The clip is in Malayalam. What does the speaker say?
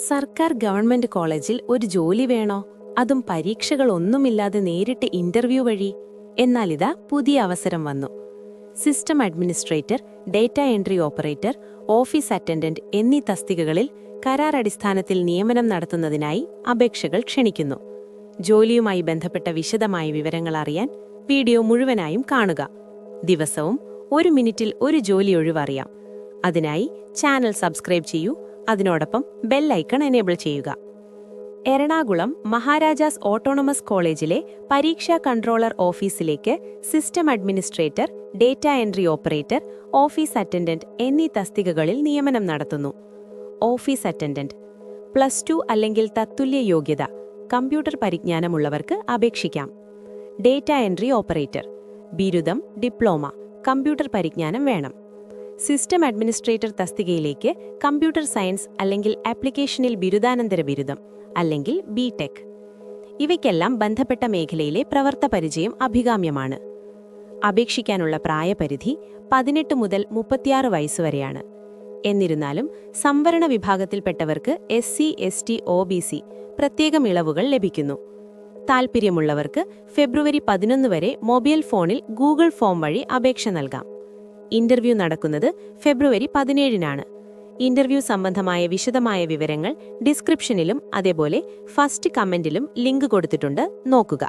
സർക്കാർ ഗവൺമെന്റ് കോളേജിൽ ഒരു ജോലി വേണോ? അതും പരീക്ഷകളൊന്നുമില്ലാതെ നേരിട്ട് ഇന്റർവ്യൂ വഴി. എന്നാലിതാ പുതിയ അവസരം വന്നു. System administrator, data entry operator, office attendant എന്നീ തസ്തികകളിൽ കരാർ അടിസ്ഥാനത്തിൽ നിയമനം നടത്തുന്നതിനായി അപേക്ഷകൾ ക്ഷണിക്കുന്നു. ജോലിയുമായി ബന്ധപ്പെട്ട വിശദമായ വിവരങ്ങൾ അറിയാൻ വീഡിയോ മുഴുവനായും കാണുക. ദിവസവും 1 മിനിറ്റിൽ ഒരു ജോലി ഒഴിവറിയാം. അതിനായി ചാനൽ സബ്സ്ക്രൈബ് ചെയ്യൂ. അതിനോടൊപ്പം ബെൽ ഐക്കൺ എനേബിൾ ചെയ്യുക. എറണാകുളം മഹാരാജാസ് ഓട്ടോണമസ് കോളേജിലെ പരീക്ഷാ കൺട്രോളർ ഓഫീസിലേക്ക് system administrator, data entry operator, office attendant എന്നീ തസ്തികകളിൽ നിയമനം നടത്തുന്നു. ഓഫീസ് അറ്റൻഡന്റ് +2 അല്ലെങ്കിൽ തത്തുല്യ യോഗ്യത, കമ്പ്യൂട്ടർ പരിജ്ഞാനമുള്ളവർക്ക് അപേക്ഷിക്കാം. ഡേറ്റ എൻട്രി ഓപ്പറേറ്റർ ബിരുദം, ഡിപ്ലോമ, കമ്പ്യൂട്ടർ പരിജ്ഞാനം വേണം. സിസ്റ്റം അഡ്മിനിസ്ട്രേറ്റർ തസ്തികയിലേക്ക് കമ്പ്യൂട്ടർ സയൻസ് അല്ലെങ്കിൽ ആപ്ലിക്കേഷനിൽ ബിരുദാനന്തര ബിരുദം അല്ലെങ്കിൽ ബിടെക്. ഇവയ്ക്കെല്ലാം ബന്ധപ്പെട്ട മേഖലയിലെ പ്രവർത്ത പരിചയം അഭികാമ്യമാണ്. അപേക്ഷിക്കാനുള്ള പ്രായപരിധി 18 മുതൽ 36 വയസ്സുവരെയാണ്. എന്നിരുന്നാലും സംവരണ വിഭാഗത്തിൽപ്പെട്ടവർക്ക് SC, ST, OBC പ്രത്യേകം ഇളവുകൾ ലഭിക്കുന്നു. താൽപ്പര്യമുള്ളവർക്ക് ഫെബ്രുവരി 11 വരെ മൊബൈൽ ഫോണിൽ ഗൂഗിൾ ഫോം വഴി അപേക്ഷ നൽകാം. ഇന്റർവ്യൂ നടക്കുന്നത് ഫെബ്രുവരി 17-നാണ്. ഇന്റർവ്യൂ സംബന്ധമായ വിശദമായ വിവരങ്ങൾ ഡിസ്ക്രിപ്ഷനിലും അതേപോലെ ഫസ്റ്റ് കമന്റിലും ലിങ്ക് കൊടുത്തിട്ടുണ്ട്, നോക്കുക.